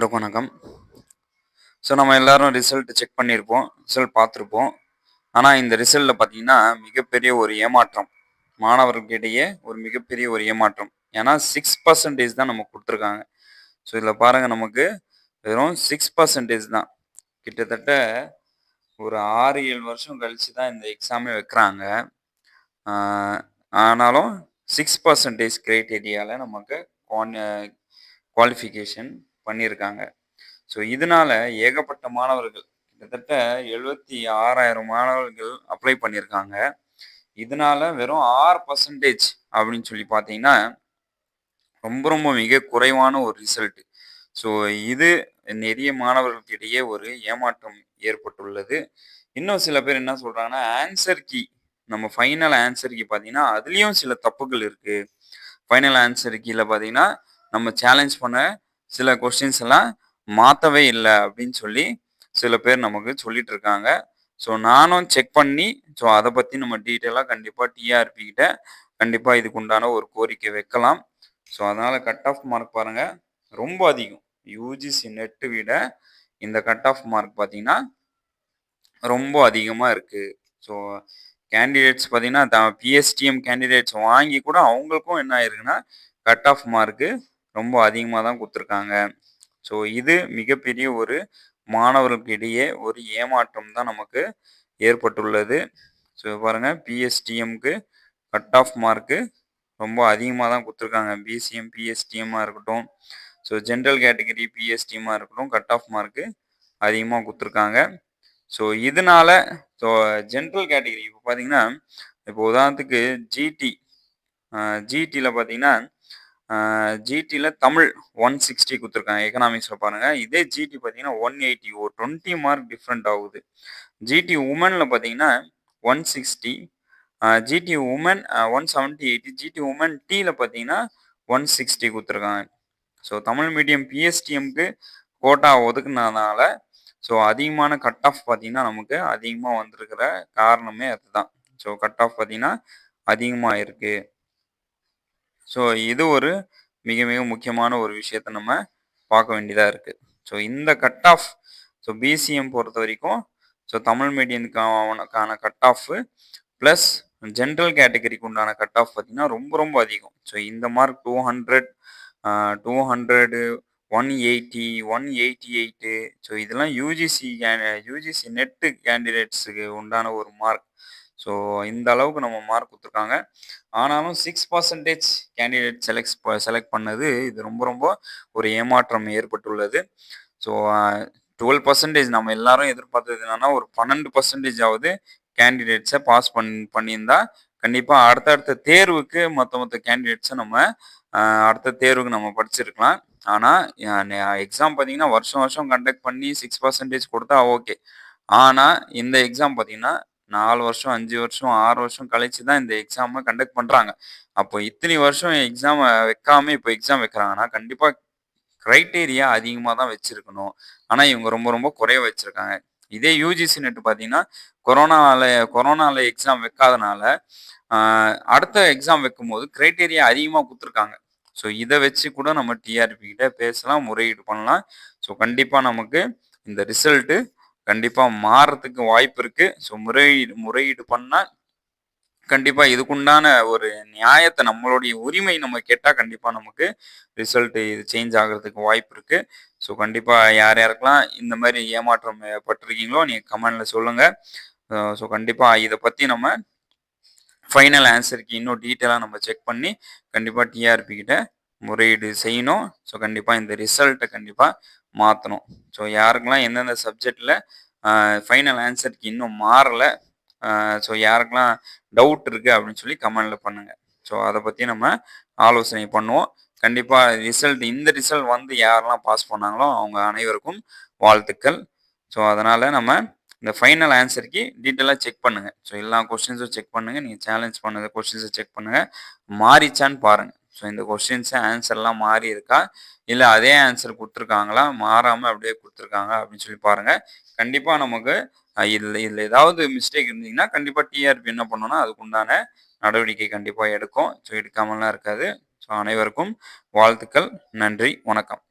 அனைவருக்கும் வணக்கம். ஸோ நம்ம எல்லாரும் ரிசல்ட் செக் பண்ணியிருப்போம். ரிசல்ட் பார்த்துருப்போம். ஆனால் இந்த ரிசல்ட்டில் பார்த்தீங்கன்னா மிகப்பெரிய ஒரு ஏமாற்றம். மாணவர்களுக்கிடையே ஒரு மிகப்பெரிய ஒரு ஏமாற்றம். ஏன்னா 6% தான் நமக்கு கொடுத்துருக்காங்க. ஸோ இதில் பாருங்கள், நமக்கு வெறும் 6% தான். கிட்டத்தட்ட ஒரு 6-7 வருஷம் கழித்து தான் இந்த எக்ஸாமே வைக்கிறாங்க. ஆனாலும் 6% கிரைட்டீரியாவில் நமக்கு குவாலிஃபிகேஷன் பண்ணியிருக்காங்க. ஸோ இதனால ஏகப்பட்ட மாணவர்கள், கிட்டத்தட்ட 76,000 மாணவர்கள் அப்ளை பண்ணியிருக்காங்க. இதனால வெறும் 6% அப்படின்னு சொல்லி பார்த்தீங்கன்னா ரொம்ப ரொம்ப மிக குறைவான ஒரு ரிசல்ட். ஸோ இது நிறைய மாணவர்களுக்கிடையே ஒரு ஏமாற்றம் ஏற்பட்டுள்ளது. இன்னும் சில பேர் என்ன சொல்றாங்கன்னா, ஆன்சர் கீ, நம்ம ஃபைனல் ஆன்சர் கீ பார்த்தீங்கன்னா அதுலேயும் சில தப்புகள் இருக்கு. ஃபைனல் ஆன்சர் கீழே பார்த்தீங்கன்னா நம்ம சேலஞ்ச் பண்ண சில கொஸ்டின்ஸ் எல்லாம் மாற்றவே இல்லை அப்படின்னு சொல்லி சில பேர் நமக்கு சொல்லிட்டு இருக்காங்க. ஸோ நானும் செக் பண்ணி, ஸோ அதை பற்றி நம்ம டீட்டெயிலாக கண்டிப்பாக டிஆர்பி கிட்ட கண்டிப்பாக இதுக்கு உண்டான ஒரு கோரிக்கை வைக்கலாம். ஸோ அதனால் கட் ஆஃப் மார்க் பாருங்கள் ரொம்ப அதிகம். யூஜிசி நெட்டு விட இந்த கட் ஆஃப் மார்க் பார்த்தீங்கன்னா ரொம்ப அதிகமாக இருக்குது. ஸோ கேண்டிடேட்ஸ் பார்த்தீங்கன்னா பிஎஸ்டிஎம் கேண்டிடேட்ஸ் வாங்கி கூட அவங்களுக்கும் என்ன ஆயிருக்குன்னா கட் ஆஃப் மார்க்கு ரொம்ப அதிகமாக தான் கொடுத்துருக்காங்க. ஸோ இது மிகப்பெரிய ஒரு மாணவர்களுக்கு இடையே ஒரு ஏமாற்றம் தான் நமக்கு ஏற்பட்டுள்ளது. ஸோ பாருங்கள், பிஎஸ்டிஎம்க்கு கட் ஆஃப் மார்க்கு ரொம்ப அதிகமாக தான் கொடுத்துருக்காங்க. பிசிஎம் பிஎஸ்டிஎம்மாக இருக்கட்டும், ஸோ ஜென்ரல் கேட்டகரி பிஎஸ்டிஎம்மாக இருக்கட்டும், கட் ஆஃப் மார்க்கு அதிகமாக கொடுத்துருக்காங்க. ஸோ இதனால ஸோ ஜென்ரல் கேட்டகரி இப்போ பார்த்தீங்கன்னா, இப்போ உதாரணத்துக்கு ஜிடியில் பார்த்தீங்கன்னா ஜிடியில் தமிழ் 160 கொடுத்துருக்காங்க. எக்கனாமிக்ஸில் பாருங்கள். இதே ஜிடி பார்த்தீங்கன்னா 180, ஒரு 20 மார்க் டிஃப்ரெண்ட் ஆகுது. ஜிடி உமனில் பார்த்தீங்கன்னா 160, ஜிடி உமன் 178, ஜிடி உமன் டியில் பார்த்தீங்கன்னா 160 கொடுத்துருக்காங்க. ஸோ தமிழ் மீடியம் பிஎஸ்டிஎம்க்கு கோட்டா ஒதுக்குனதுனால ஸோ அதிகமான கட் ஆஃப் பார்த்தீங்கன்னா நமக்கு அதிகமாக வந்திருக்கிற காரணமே அதுதான். ஸோ கட் ஆஃப் பார்த்தீங்கன்னா அதிகமாக இருக்குது. ஸோ இது ஒரு மிக மிக முக்கியமான ஒரு விஷயத்த நம்ம பார்க்க வேண்டியதாக இருக்குது. ஸோ இந்த கட் ஆஃப், ஸோ பிசிஎம் பொறுத்த வரைக்கும் ஸோ தமிழ் மீடியனுக்கான கட் ஆஃப் ப்ளஸ் ஜென்ரல் கேட்டகரிக்கு உண்டான கட் ஆஃப் பார்த்தீங்கன்னா ரொம்ப ரொம்ப அதிகம். ஸோ இந்த மார்க் 200, 180, 188. ஸோ இதெல்லாம் யூஜிசி நெட்டு கேண்டிடேட்ஸுக்கு உண்டான ஒரு மார்க். ஸோ இந்த அளவுக்கு நம்ம மார்க் கொடுத்துருக்காங்க. ஆனாலும் 6% கேண்டிடேட் செலக்ட் பண்ணது இது ரொம்ப ரொம்ப ஒரு ஏமாற்றம் ஏற்பட்டுள்ளது. ஸோ 12% நம்ம எல்லாரும் எதிர்பார்த்தது என்னன்னா, ஒரு 12% கேண்டிடேட்ஸை பாஸ் பண்ணியிருந்தா கண்டிப்பாக அடுத்தடுத்த தேர்வுக்கு மற்ற கேண்டிடேட்ஸை நம்ம அடுத்த தேர்வுக்கு நம்ம படிச்சிருக்கலாம். ஆனால் எக்ஸாம் பார்த்தீங்கன்னா வருஷம் வருஷம் கண்டக்ட் பண்ணி 6% கொடுத்தா ஓகே. ஆனால் இந்த எக்ஸாம் பார்த்தீங்கன்னா 4 வருஷம், 5 வருஷம், 6 வருஷம் கழிச்சு தான் இந்த எக்ஸாமை கண்டக்ட் பண்ணுறாங்க. அப்போ இத்தனை வருஷம் எக்ஸாம் வைக்காம இப்போ எக்ஸாம் வைக்கிறாங்கன்னா கண்டிப்பாக க்ரைட்டீரியா அதிகமாக தான் வச்சுருக்கணும். ஆனால் இவங்க ரொம்ப ரொம்ப குறைய வச்சுருக்காங்க. இதே யூஜிசி நெட்டு பார்த்தீங்கன்னா கொரோனாவில் எக்ஸாம் வைக்காதனால அடுத்த எக்ஸாம் வைக்கும்போது க்ரைட்டீரியா அதிகமாக கொடுத்துருக்காங்க. ஸோ இதை வச்சு கூட நம்ம டிஆர்பி கிட்ட பேசலாம், முறையீடு பண்ணலாம். ஸோ கண்டிப்பாக நமக்கு இந்த ரிசல்ட்டு கண்டிப்பாக மாறுறதுக்கு வாய்ப்பு இருக்குது. ஸோ முறையீடு பண்ணால் கண்டிப்பாக இதுக்குண்டான ஒரு நியாயத்தை, நம்மளுடைய உரிமை நம்ம கேட்டால் கண்டிப்பாக நமக்கு ரிசல்ட்டு இது சேஞ்ச் ஆகிறதுக்கு வாய்ப்பு இருக்குது. ஸோ கண்டிப்பாக யார் யாருக்கெல்லாம் இந்த மாதிரி ஏமாற்றம் பட்டிருக்கீங்களோ நீங்கள் கமெண்டில் சொல்லுங்கள். ஸோ கண்டிப்பாக இதை பற்றி நம்ம ஃபைனல் ஆன்சருக்கு இன்னும் டீட்டெயிலாக நம்ம செக் பண்ணி கண்டிப்பாக டிஆர்பி கிட்ட முறையீடு செய்யணும். ஸோ கண்டிப்பாக இந்த ரிசல்ட்டை கண்டிப்பாக மாற்றணும். ஸோ யாருக்கெல்லாம் எந்தெந்த சப்ஜெக்டில் ஃபைனல் ஆன்சருக்கு இன்னும் மாறலை, ஸோ யாருக்கெல்லாம் டவுட் இருக்குது அப்படின்னு சொல்லி கமெண்டில் பண்ணுங்கள். ஸோ அதை பற்றி நம்ம ஆலோசனை பண்ணுவோம். கண்டிப்பாக இந்த ரிசல்ட் வந்து யாரெல்லாம் பாஸ் பண்ணாங்களோ அவங்க அனைவருக்கும் வாழ்த்துக்கள். ஸோ அதனால் நம்ம இந்த ஃபைனல் ஆன்சருக்கு டீட்டெயிலாக செக் பண்ணுங்கள். ஸோ எல்லா கொஸ்டின்ஸும் செக் பண்ணுங்கள். நீங்கள் சேலஞ்ச் பண்ணது கொஸ்டின்ஸை செக் பண்ணுங்கள், மாறிச்சான்னு பாருங்கள். ஸோ இந்த கொஸ்டின்ஸு ஆன்சர்லாம் மாறி இருக்கா, இல்லை அதே ஆன்சர் கொடுத்துருக்காங்களா, மாறாமல் அப்படியே கொடுத்துருக்காங்க அப்படின்னு சொல்லி பாருங்கள். கண்டிப்பாக நமக்கு இதில் ஏதாவது மிஸ்டேக் இருந்தீங்கன்னா கண்டிப்பாக டிஆர்பி என்ன பண்ணோன்னா அதுக்குண்டான நடவடிக்கை கண்டிப்பாக எடுக்கும். ஸோ எடுக்காமலாம் இருக்காது. ஸோ அனைவருக்கும் வாழ்த்துக்கள். நன்றி, வணக்கம்.